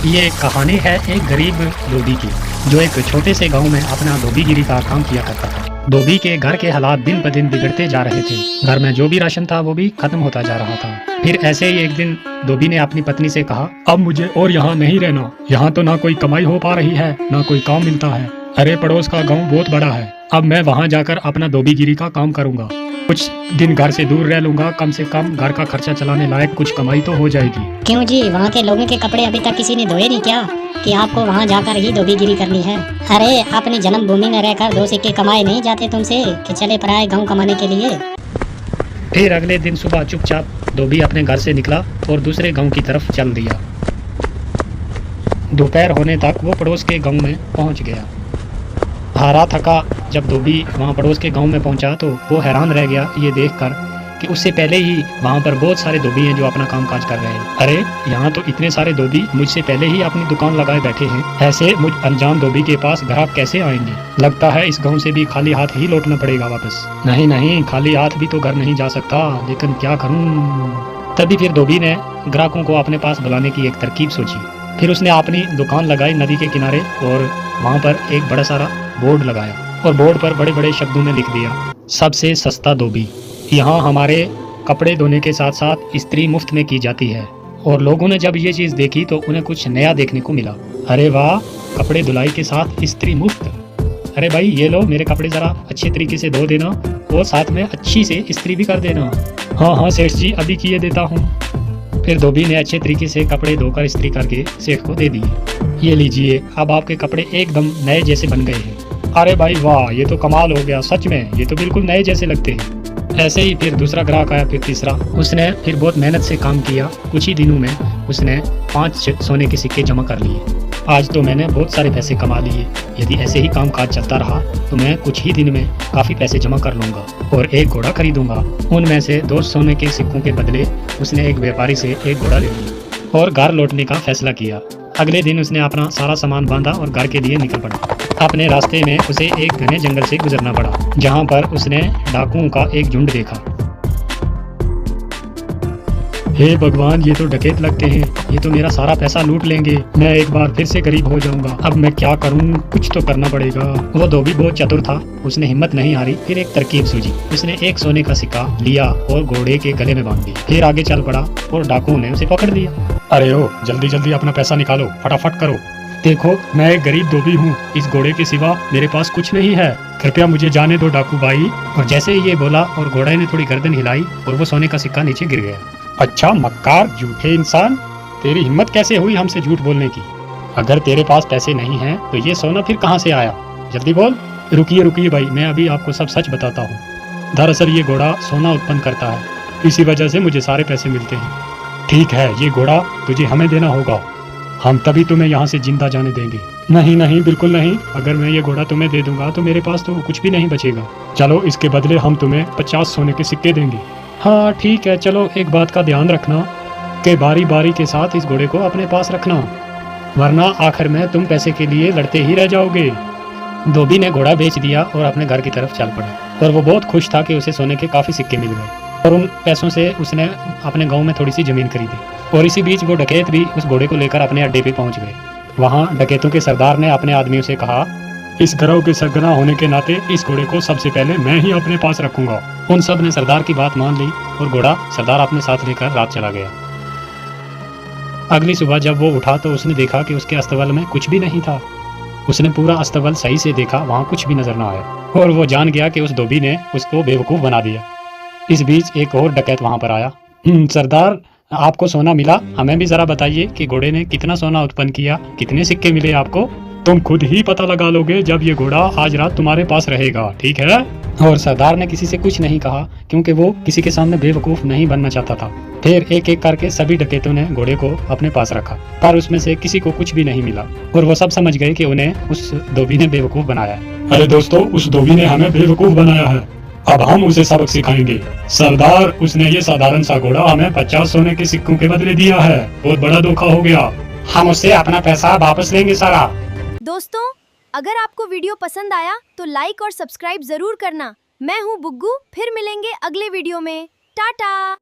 ये कहानी है एक गरीब धोबी की, जो एक छोटे से गांव में अपना धोबीगिरी का काम किया करता था। धोबी के घर के हालात दिन ब दिन बिगड़ते जा रहे थे। घर में जो भी राशन था वो भी खत्म होता जा रहा था। फिर ऐसे ही एक दिन धोबी ने अपनी पत्नी से कहा, अब मुझे और यहाँ नहीं रहना। यहाँ तो ना कोई कमाई हो पा रही है, ना कोई काम मिलता है। अरे पड़ोस का गाँव बहुत बड़ा है, अब मैं वहाँ जाकर अपना धोबीगिरी का काम करूँगा। कुछ दिन घर से दूर रह लूंगा, कम से कम घर का खर्चा चलाने लायक कुछ कमाई तो हो जाएगी। क्यों जी, वहाँ के लोगों के कपड़े अभी तक किसी ने धोए नहीं क्या, कि आपको वहाँ जाकर ही धोबीगिरी करनी है? अरे अपनी जन्मभूमि में रहकर दो सिक्के कमाए नहीं जाते तुमसे कि चले पराए गाँव कमाने के लिए? फिर अगले दिन सुबह चुपचाप धोबी अपने घर से निकला और दूसरे गांव की तरफ चल दिया। दोपहर होने तक वो पड़ोस के गांव में पहुंच गया। हारा थका जब धोबी वहाँ पड़ोस के गांव में पहुंचा तो वो हैरान रह गया ये देखकर कि उससे पहले ही वहाँ पर बहुत सारे धोबी हैं जो अपना काम काज कर रहे हैं। अरे यहाँ तो इतने सारे धोबी मुझसे पहले ही अपनी दुकान लगाए बैठे हैं, ऐसे मुझ अनजान धोबी के पास ग्राहक कैसे आएंगे? लगता है इस गांव से भी खाली हाथ ही लौटना पड़ेगा वापस। नहीं नहीं, खाली हाथ भी तो घर नहीं जा सकता, लेकिन क्या करूँ? तभी फिर धोबी ने ग्राहकों को अपने पास बुलाने की एक तरकीब सोची। फिर उसने अपनी दुकान लगाई नदी के किनारे और वहाँ पर एक बड़ा सारा बोर्ड लगाया और बोर्ड पर बड़े बड़े शब्दों में लिख दिया, सबसे सस्ता धोबी। यहाँ हमारे कपड़े धोने के साथ साथ इस्त्री मुफ्त में की जाती है। और लोगों ने जब ये चीज़ देखी तो उन्हें कुछ नया देखने को मिला। अरे वाह, कपड़े धुलाई के साथ इस्त्री मुफ्त! अरे भाई ये लो, मेरे कपड़े ज़रा अच्छे तरीके से धो देना और साथ में अच्छी से इस्त्री भी कर देना। हाँ हाँ सेठ जी, अभी किए देता हूँ। फिर धोबी ने अच्छे तरीके से कपड़े धोकर इस्त्री करके सेठ को दे दिए। ये लीजिए, अब आपके कपड़े एकदम नए जैसे बन गए हैं। अरे भाई वाह, ये तो कमाल हो गया, सच में ये तो बिल्कुल नए जैसे लगते हैं। ऐसे ही फिर दूसरा ग्राहक आया, फिर तीसरा। उसने फिर बहुत मेहनत से काम किया। कुछ ही दिनों में उसने 5 सोने के सिक्के जमा कर लिए। आज तो मैंने बहुत सारे पैसे कमा लिए। यदि ऐसे ही काम काज चलता रहा तो मैं कुछ ही दिन में काफ़ी पैसे जमा कर लूँगा और एक घोड़ा खरीदूंगा। उनमें से 2 सोने के सिक्कों के बदले उसने एक व्यापारी से एक घोड़ा ले लिया और घर लौटने का फैसला किया। अगले दिन उसने अपना सारा सामान बांधा और घर के लिए निकल पड़ा। अपने रास्ते में उसे एक घने जंगल से गुजरना पड़ा, जहाँ पर उसने डाकुओं का एक झुंड देखा। हे भगवान, ये तो डकैत लगते हैं, ये तो मेरा सारा पैसा लूट लेंगे। मैं एक बार फिर से गरीब हो जाऊंगा। अब मैं क्या करूं? कुछ तो करना पड़ेगा। वो धोबी बहुत चतुर था, उसने हिम्मत नहीं हारी। फिर एक तरकीब सूझी। उसने एक सोने का सिक्का लिया और घोड़े के गले में बांध दिया। फिर आगे चल पड़ा और डाकुओं ने उसे पकड़ लिया। अरे ओ, जल्दी जल्दी अपना पैसा निकालो, फटाफट करो। देखो, मैं एक गरीब धोबी हूँ, इस घोड़े के सिवा मेरे पास कुछ नहीं है, कृपया मुझे जाने दो डाकू भाई। और जैसे ही ये बोला और घोड़े ने थोड़ी गर्दन हिलाई और वो सोने का सिक्का नीचे गिर गया। अच्छा मक्कार, झूठे इंसान, तेरी हिम्मत कैसे हुई हमसे झूठ बोलने की? अगर तेरे पास पैसे नहीं हैं तो ये सोना फिर कहाँ से आया? जल्दी बोल। रुकिए रुकिए भाई, मैं अभी आपको सब सच बताता हूँ। दरअसल ये घोड़ा सोना उत्पन्न करता है, इसी वजह से मुझे सारे पैसे मिलते हैं। ठीक है, ये घोड़ा तुझे हमें देना होगा, हम तभी तुम्हें यहाँ से जिंदा जाने देंगे। नहीं नहीं, बिल्कुल नहीं, अगर मैं ये घोड़ा तुम्हें दे दूंगा तो मेरे पास तो कुछ भी नहीं बचेगा। चलो, इसके बदले हम तुम्हें 50 सोने के सिक्के देंगे। हाँ ठीक है, चलो एक बात का ध्यान रखना कि बारी बारी के साथ इस घोड़े को अपने पास रखना, वरना आखिर में तुम पैसे के लिए लड़ते ही रह जाओगे। धोबी ने घोड़ा बेच दिया और अपने घर की तरफ चल पड़ा और वो बहुत खुश था कि उसे सोने के काफ़ी सिक्के मिल गए और उन पैसों से उसने अपने गाँव में थोड़ी सी ज़मीन खरीदी। और इसी बीच वो डकैत भी उस घोड़े को लेकर अपने अड्डे पे पहुंच गए। वहां डकैतों के सरदार ने अपने आदमियों से कहा, इस गिरोह के सरगना होने के नाते इस घोड़े को सबसे पहले मैं ही अपने पास रखूंगा। उन सब ने सरदार की बात मान ली और घोड़ा सरदार अपने साथ लेकर रात चला गया। अगली सुबह जब वो उठा तो उसने देखा कि उसके अस्तबल में कुछ भी नहीं था। उसने पूरा अस्तबल सही से देखा, वहाँ कुछ भी नजर न आया और वो जान गया कि उस धोबी ने उसको बेवकूफ़ बना दिया। इस बीच एक और डकैत वहाँ पर आया। सरदार, आपको सोना मिला, हमें भी जरा बताइए कि घोड़े ने कितना सोना उत्पन्न किया, कितने सिक्के मिले आपको? तुम खुद ही पता लगा लोगे जब ये घोड़ा आज रात तुम्हारे पास रहेगा, ठीक है? और सरदार ने किसी से कुछ नहीं कहा क्योंकि वो किसी के सामने बेवकूफ नहीं बनना चाहता था। फिर एक एक करके सभी डकैतों ने घोड़े को अपने पास रखा, पर उसमें से किसी को कुछ भी नहीं मिला और वो सब समझ गए कि उन्हें उस धोबी ने बेवकूफ बनाया। अरे दोस्तों, उस धोबी ने हमें बेवकूफ बनाया है, अब हम उसे सबक सिखाएंगे। सरदार, उसने ये साधारण सा घोड़ा हमें 50 सोने के सिक्कों के बदले दिया है, बहुत बड़ा धोखा हो गया, हम उससे अपना पैसा वापस लेंगे सारा। दोस्तों, अगर आपको वीडियो पसंद आया तो लाइक और सब्सक्राइब जरूर करना। मैं हूँ बुग्गू, फिर मिलेंगे अगले वीडियो में। टाटा।